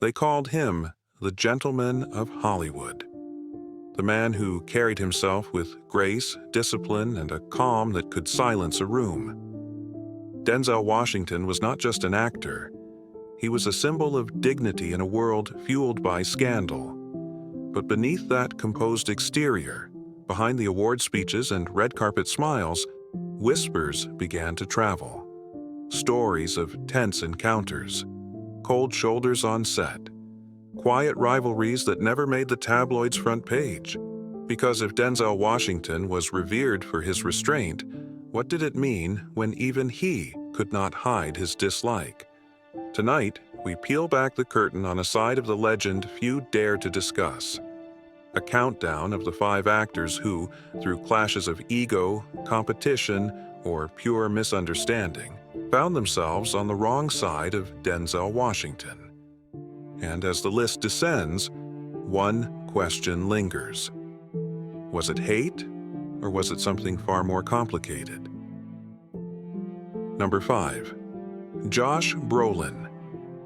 They called him the Gentleman of Hollywood, the man who carried himself with grace, discipline, and a calm that could silence a room. Denzel Washington was not just an actor. He was a symbol of dignity in a world fueled by scandal. But beneath that composed exterior, behind the award speeches and red carpet smiles, whispers began to travel. Stories of tense encounters, cold shoulders on set, quiet rivalries that never made the tabloid's front page. Because if Denzel Washington was revered for his restraint, what did it mean when even he could not hide his dislike? Tonight, we peel back the curtain on a side of the legend few dare to discuss. A countdown of the 5 actors who, through clashes of ego, competition, or pure misunderstanding, found themselves on the wrong side of Denzel Washington. And as the list descends, one question lingers. Was it hate, or was it something far more complicated? Number 5. Josh Brolin.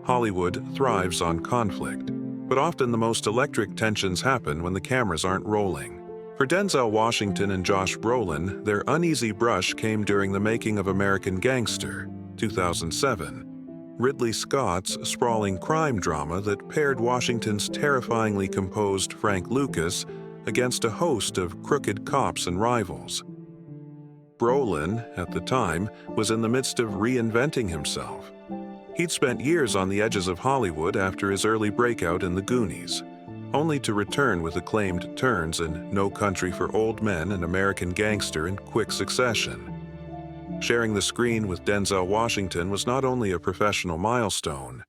Hollywood thrives on conflict, but often the most electric tensions happen when the cameras aren't rolling. For Denzel Washington and Josh Brolin, their uneasy brush came during the making of American Gangster, 2007, Ridley Scott's sprawling crime drama that paired Washington's terrifyingly composed Frank Lucas against a host of crooked cops and rivals. Brolin, at the time, was in the midst of reinventing himself. He'd spent years on the edges of Hollywood after his early breakout in The Goonies, only to return with acclaimed turns in No Country for Old Men and American Gangster in quick succession. Sharing the screen with Denzel Washington was not only a professional milestone,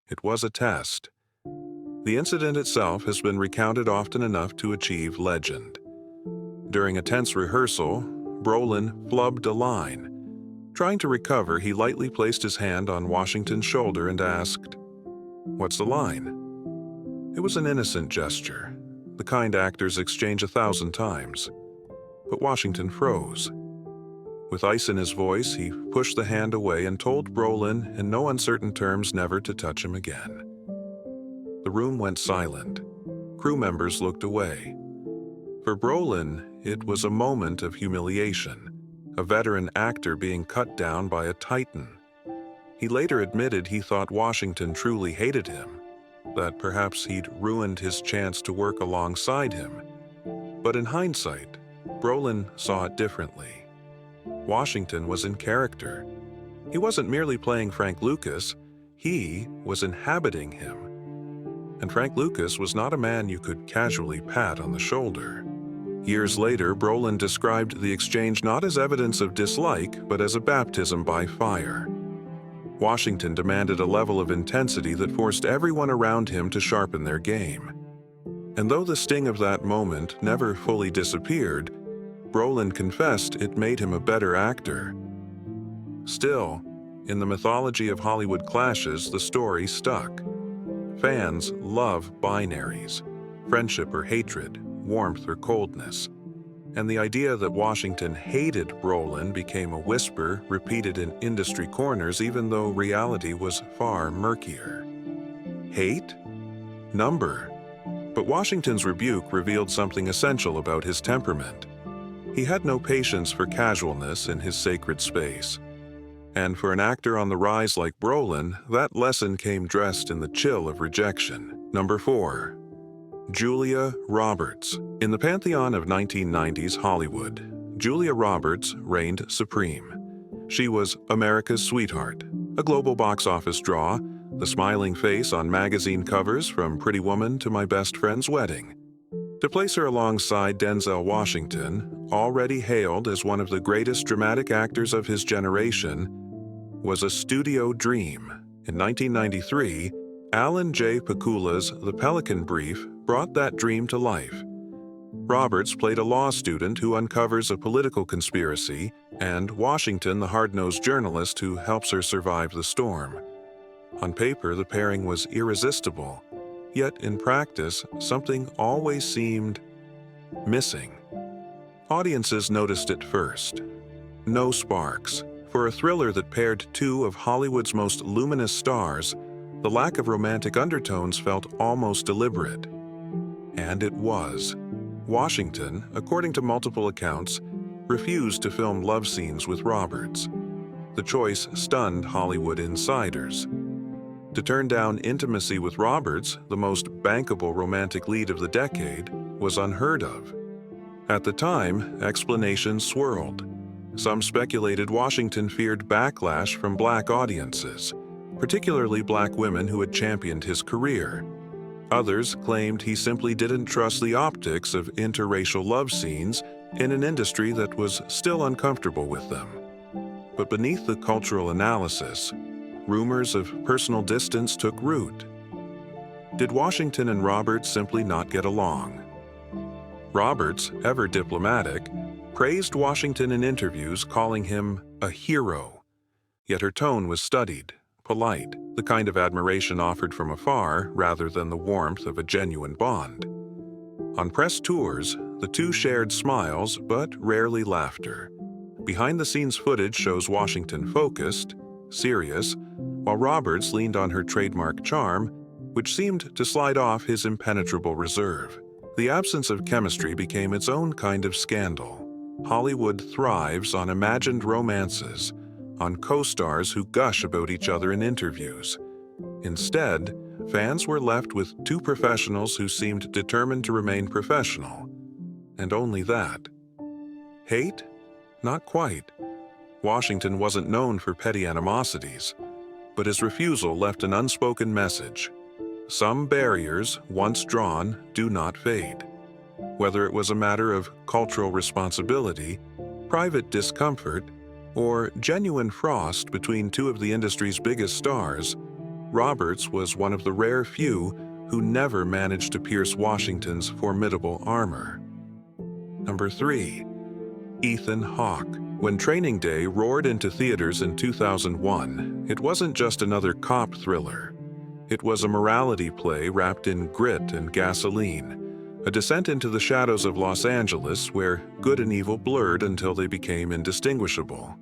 it was a test. The incident itself has been recounted often enough to achieve legend. During a tense rehearsal, Brolin flubbed a line. Trying to recover, he lightly placed his hand on Washington's shoulder and asked, "What's the line?" It was an innocent gesture, the kind actors exchange 1,000 times. But Washington froze. With ice in his voice, he pushed the hand away and told Brolin in no uncertain terms never to touch him again. The room went silent. Crew members looked away. For Brolin, it was a moment of humiliation, a veteran actor being cut down by a titan. He later admitted he thought Washington truly hated him, that perhaps he'd ruined his chance to work alongside him. But in hindsight, Brolin saw it differently. Washington was in character. He wasn't merely playing Frank Lucas, he was inhabiting him. And Frank Lucas was not a man you could casually pat on the shoulder. Years later, Brolin described the exchange not as evidence of dislike, but as a baptism by fire. Washington demanded a level of intensity that forced everyone around him to sharpen their game. And though the sting of that moment never fully disappeared, Brolin confessed it made him a better actor. Still, in the mythology of Hollywood clashes, the story stuck. Fans love binaries, friendship or hatred, warmth or coldness. And the idea that Washington hated Brolin became a whisper repeated in industry corners even though reality was far murkier. Hate? Number. But Washington's rebuke revealed something essential about his temperament. He had no patience for casualness in his sacred space. And for an actor on the rise like Brolin, that lesson came dressed in the chill of rejection. Number 4. Julia Roberts. In the pantheon of 1990s Hollywood, Julia Roberts reigned supreme. She was America's sweetheart, a global box office draw, the smiling face on magazine covers from Pretty Woman to My Best Friend's Wedding. To place her alongside Denzel Washington, already hailed as one of the greatest dramatic actors of his generation, was a studio dream. In 1993, Alan J. Pakula's The Pelican Brief brought that dream to life. Roberts played a law student who uncovers a political conspiracy, and Washington, the hard-nosed journalist who helps her survive the storm. On paper, the pairing was irresistible, yet in practice, something always seemed missing. Audiences noticed it first. No sparks. For a thriller that paired two of Hollywood's most luminous stars, The lack of romantic undertones felt almost deliberate. And it was. Washington, according to multiple accounts, refused to film love scenes with Roberts. The choice stunned Hollywood insiders. To turn down intimacy with Roberts, the most bankable romantic lead of the decade, was unheard of. At the time, explanations swirled. Some speculated Washington feared backlash from black audiences, particularly black women who had championed his career. Others claimed he simply didn't trust the optics of interracial love scenes in an industry that was still uncomfortable with them. But beneath the cultural analysis, rumors of personal distance took root. Did Washington and Roberts simply not get along? Roberts, ever diplomatic, praised Washington in interviews, calling him a hero. Yet her tone was studied, polite, the kind of admiration offered from afar rather than the warmth of a genuine bond. On press tours, the two shared smiles but rarely laughter. Behind-the-scenes footage shows Washington focused, serious, while Roberts leaned on her trademark charm, which seemed to slide off his impenetrable reserve. The absence of chemistry became its own kind of scandal. Hollywood thrives on imagined romances, on co-stars who gush about each other in interviews. Instead, fans were left with two professionals who seemed determined to remain professional. And only that. Hate? Not quite. Washington wasn't known for petty animosities, but his refusal left an unspoken message. Some barriers, once drawn, do not fade. Whether it was a matter of cultural responsibility, private discomfort, or genuine frost between two of the industry's biggest stars, Roberts was one of the rare few who never managed to pierce Washington's formidable armor. Number 3. Ethan Hawke. When Training Day roared into theaters in 2001, it wasn't just another cop thriller. It was a morality play wrapped in grit and gasoline, a descent into the shadows of Los Angeles where good and evil blurred until they became indistinguishable.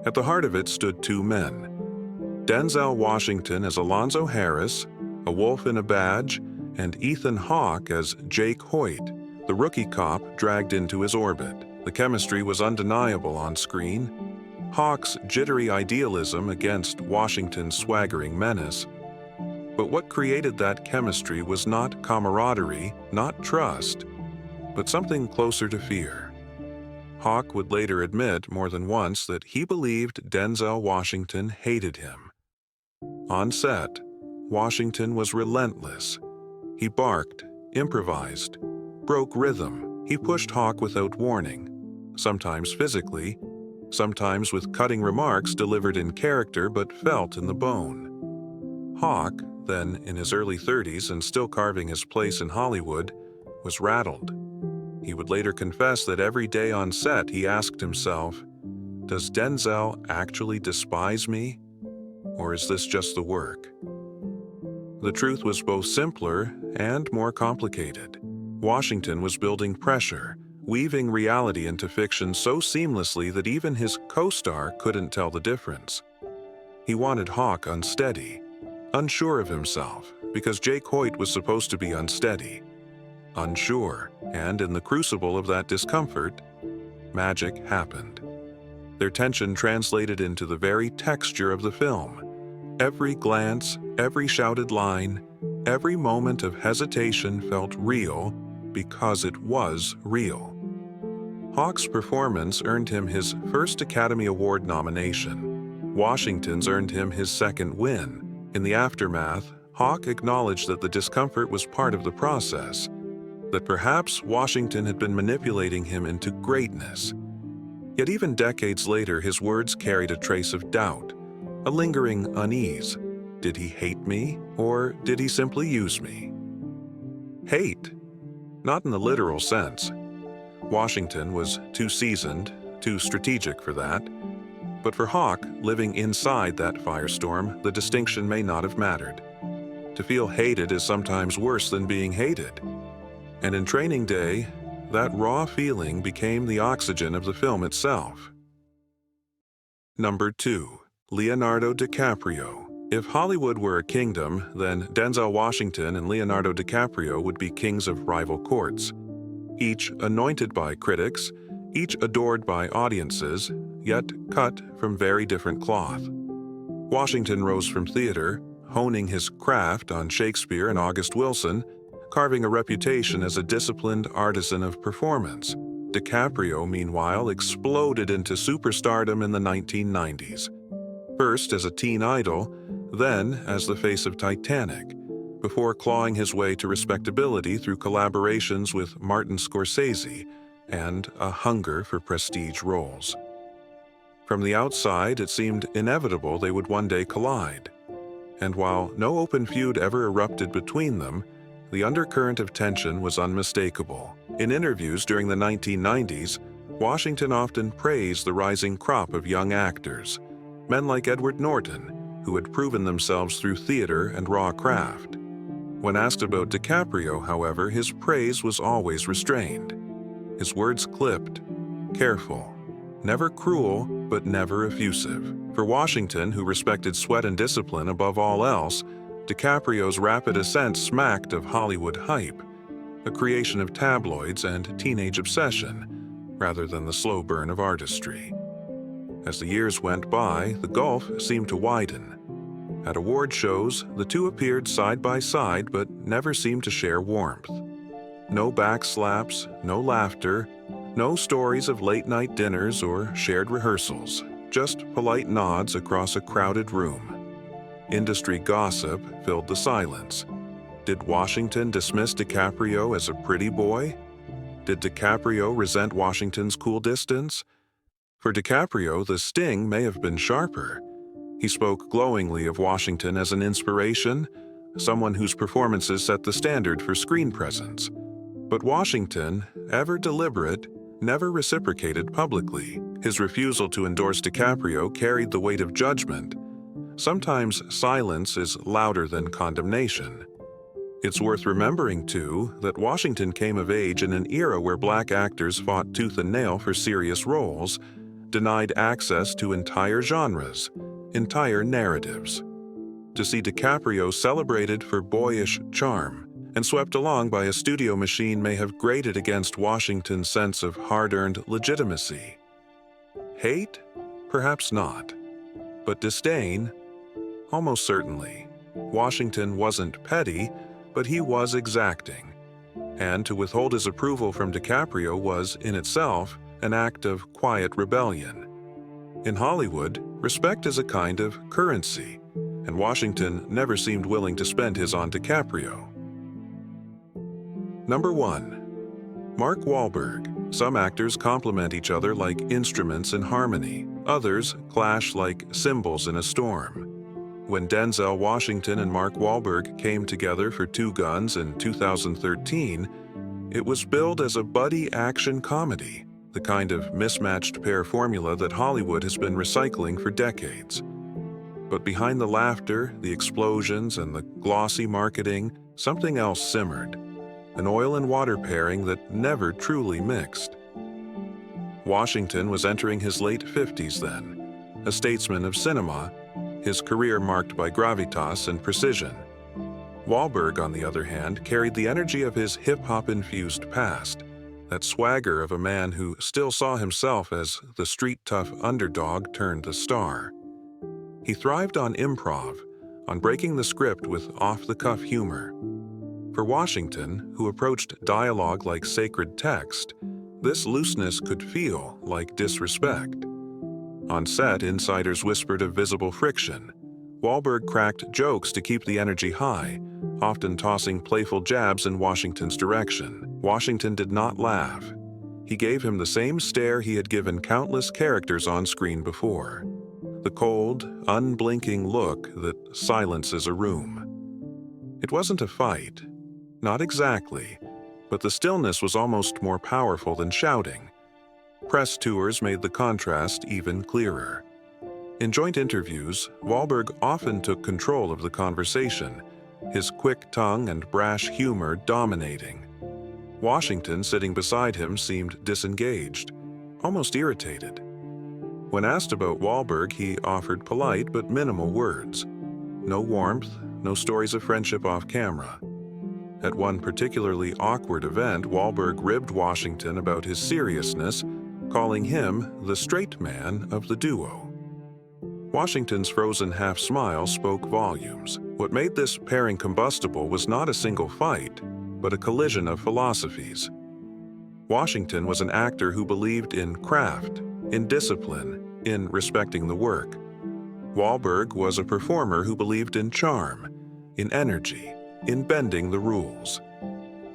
At the heart of it stood two men. Denzel Washington as Alonzo Harris, a wolf in a badge, and Ethan Hawke as Jake Hoyt, the rookie cop dragged into his orbit. The chemistry was undeniable on screen. Hawke's jittery idealism against Washington's swaggering menace. But what created that chemistry was not camaraderie, not trust, but something closer to fear. Hawke would later admit more than once that he believed Denzel Washington hated him. On set, Washington was relentless. He barked, improvised, broke rhythm. He pushed Hawke without warning, sometimes physically, sometimes with cutting remarks delivered in character but felt in the bone. Hawke, then in his early 30s and still carving his place in Hollywood, was rattled. He would later confess that every day on set he asked himself, "Does Denzel actually despise me? Or is this just the work?" The truth was both simpler and more complicated. Washington was building pressure, weaving reality into fiction so seamlessly that even his co-star couldn't tell the difference. He wanted Hawke unsteady, unsure of himself, because Jake Hoyt was supposed to be unsteady, unsure, and in the crucible of that discomfort, magic happened. Their tension translated into the very texture of the film. Every glance, every shouted line, every moment of hesitation felt real because it was real. Hawke's performance earned him his first Academy Award nomination. Washington's earned him his second win. In the aftermath, Hawke acknowledged that the discomfort was part of the process, that perhaps Washington had been manipulating him into greatness. Yet even decades later, his words carried a trace of doubt, a lingering unease. Did he hate me, or did he simply use me? Hate. Not in the literal sense. Washington was too seasoned, too strategic for that. But for Hawke, living inside that firestorm, the distinction may not have mattered. To feel hated is sometimes worse than being hated. And in Training Day, that raw feeling became the oxygen of the film itself. Number 2. Leonardo DiCaprio. If Hollywood were a kingdom, then Denzel Washington and Leonardo DiCaprio would be kings of rival courts. Each anointed by critics, each adored by audiences, yet cut from very different cloth. Washington rose from theater, honing his craft on Shakespeare and August Wilson, carving a reputation as a disciplined artisan of performance. DiCaprio, meanwhile, exploded into superstardom in the 1990s. First as a teen idol, then as the face of Titanic, before clawing his way to respectability through collaborations with Martin Scorsese and a hunger for prestige roles. From the outside, it seemed inevitable they would one day collide. And while no open feud ever erupted between them, the undercurrent of tension was unmistakable. In interviews during the 1990s, Washington often praised the rising crop of young actors, men like Edward Norton, who had proven themselves through theater and raw craft. When asked about DiCaprio, however, his praise was always restrained. His words clipped, careful, never cruel, but never effusive. For Washington, who respected sweat and discipline above all else, DiCaprio's rapid ascent smacked of Hollywood hype, a creation of tabloids and teenage obsession, rather than the slow burn of artistry. As the years went by, the gulf seemed to widen. At award shows, the two appeared side by side but never seemed to share warmth. No backslaps, no laughter, no stories of late-night dinners or shared rehearsals, just polite nods across a crowded room. Industry gossip filled the silence. Did Washington dismiss DiCaprio as a pretty boy? Did DiCaprio resent Washington's cool distance? For DiCaprio, the sting may have been sharper. He spoke glowingly of Washington as an inspiration, someone whose performances set the standard for screen presence. But Washington, ever deliberate, never reciprocated publicly. His refusal to endorse DiCaprio carried the weight of judgment. Sometimes silence is louder than condemnation. It's worth remembering, too, that Washington came of age in an era where black actors fought tooth and nail for serious roles, denied access to entire genres, entire narratives. To see DiCaprio celebrated for boyish charm and swept along by a studio machine may have grated against Washington's sense of hard-earned legitimacy. Hate? Perhaps not. But disdain? Almost certainly. Washington wasn't petty, but he was exacting. And to withhold his approval from DiCaprio was, in itself, an act of quiet rebellion. In Hollywood, respect is a kind of currency, and Washington never seemed willing to spend his on DiCaprio. Number 1. Mark Wahlberg. Some actors complement each other like instruments in harmony. Others clash like cymbals in a storm. When Denzel Washington and Mark Wahlberg came together for Two Guns in 2013, it was billed as a buddy action comedy, the kind of mismatched pair formula that Hollywood has been recycling for decades. But behind the laughter, the explosions, and the glossy marketing, something else simmered, an oil and water pairing that never truly mixed. Washington was entering his late 50s then, a statesman of cinema, his career marked by gravitas and precision. Wahlberg, on the other hand, carried the energy of his hip-hop-infused past, that swagger of a man who still saw himself as the street-tough underdog turned the star. He thrived on improv, on breaking the script with off-the-cuff humor. For Washington, who approached dialogue like sacred text, this looseness could feel like disrespect. On set, insiders whispered of visible friction. Wahlberg cracked jokes to keep the energy high, often tossing playful jabs in Washington's direction. Washington did not laugh. He gave him the same stare he had given countless characters on screen before. The cold, unblinking look that silences a room. It wasn't a fight. Not exactly, but the stillness was almost more powerful than shouting. Press tours made the contrast even clearer. In joint interviews, Wahlberg often took control of the conversation, his quick tongue and brash humor dominating. Washington, sitting beside him, seemed disengaged, almost irritated. When asked about Wahlberg, he offered polite but minimal words. no warmth, no stories of friendship off camera. At one particularly awkward event, Wahlberg ribbed Washington about his seriousness, calling him the straight man of the duo. Washington's frozen half-smile spoke volumes. What made this pairing combustible was not a single fight, but a collision of philosophies. Washington was an actor who believed in craft, in discipline, in respecting the work. Wahlberg was a performer who believed in charm, in energy, in bending the rules.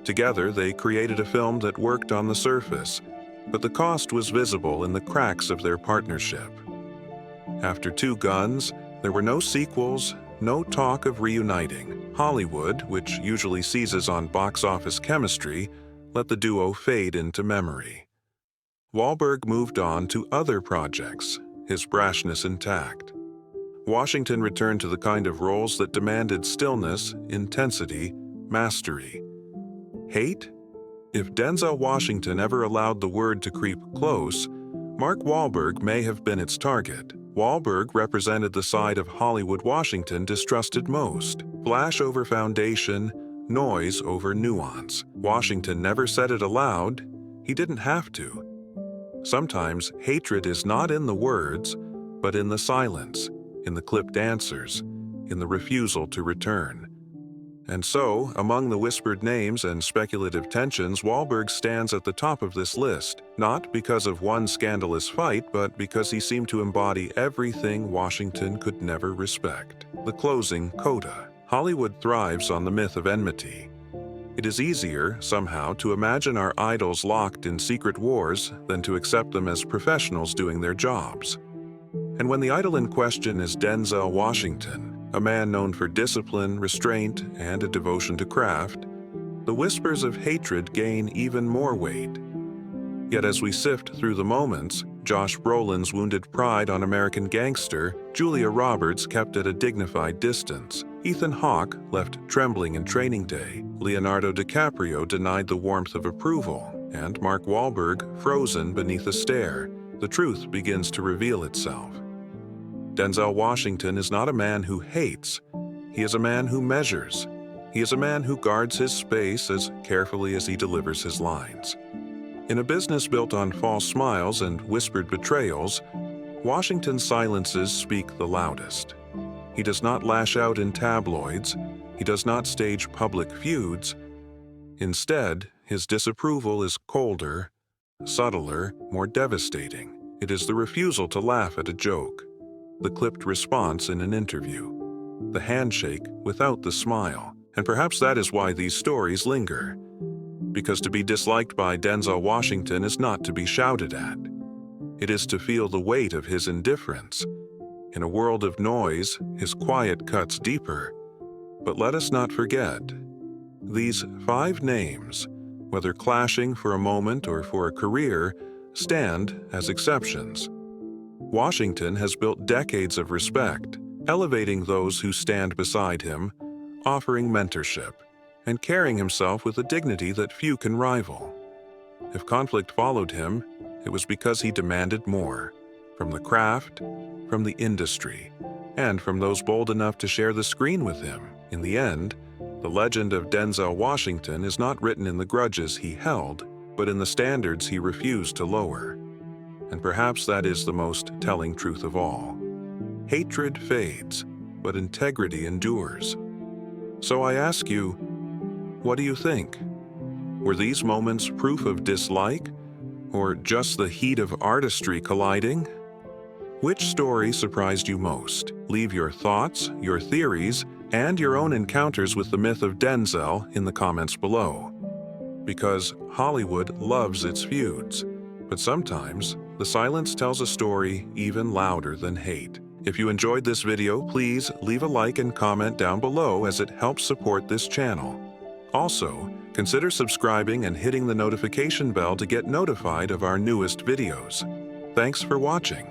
Together, they created a film that worked on the surface, but the cost was visible in the cracks of their partnership. After Two Guns, there were no sequels, no talk of reuniting. Hollywood, which usually seizes on box office chemistry, let the duo fade into memory. Wahlberg moved on to other projects, his brashness intact. Washington returned to the kind of roles that demanded stillness, intensity, mastery. Hate? If Denzel Washington ever allowed the word to creep close, Mark Wahlberg may have been its target. Wahlberg represented the side of Hollywood Washington distrusted most. Flash over foundation, noise over nuance. Washington never said it aloud. He didn't have to. Sometimes hatred is not in the words, but in the silence, in the clipped answers, in the refusal to return. And so, among the whispered names and speculative tensions, Wahlberg stands at the top of this list, not because of one scandalous fight, but because he seemed to embody everything Washington could never respect. The closing coda. Hollywood thrives on the myth of enmity. It is easier, somehow, to imagine our idols locked in secret wars than to accept them as professionals doing their jobs. And when the idol in question is Denzel Washington, a man known for discipline, restraint, and a devotion to craft, the whispers of hatred gain even more weight. Yet as we sift through the moments, Josh Brolin's wounded pride on American Gangster, Julia Roberts kept at a dignified distance, Ethan Hawke left trembling in Training Day, Leonardo DiCaprio denied the warmth of approval, and Mark Wahlberg frozen beneath a stare, the truth begins to reveal itself. Denzel Washington is not a man who hates. He is a man who measures. He is a man who guards his space as carefully as he delivers his lines. In a business built on false smiles and whispered betrayals, Washington's silences speak the loudest. He does not lash out in tabloids. He does not stage public feuds. Instead, his disapproval is colder, subtler, more devastating. It is the refusal to laugh at a joke, the clipped response in an interview, the handshake without the smile. And perhaps that is why these stories linger. Because to be disliked by Denzel Washington is not to be shouted at. It is to feel the weight of his indifference. In a world of noise, his quiet cuts deeper. But let us not forget, these 5 names, whether clashing for a moment or for a career, stand as exceptions. Washington has built decades of respect, elevating those who stand beside him, offering mentorship, and carrying himself with a dignity that few can rival. If conflict followed him, it was because he demanded more, from the craft, from the industry, and from those bold enough to share the screen with him. In the end, the legend of Denzel Washington is not written in the grudges he held, but in the standards he refused to lower. And perhaps that is the most telling truth of all. Hatred fades, but integrity endures. So I ask you, what do you think? Were these moments proof of dislike, or just the heat of artistry colliding? Which story surprised you most? Leave your thoughts, your theories, and your own encounters with the myth of Denzel in the comments below. Because Hollywood loves its feuds, but sometimes the silence tells a story even louder than hate. If you enjoyed this video, please leave a like and comment down below as it helps support this channel. Also, consider subscribing and hitting the notification bell to get notified of our newest videos. Thanks for watching.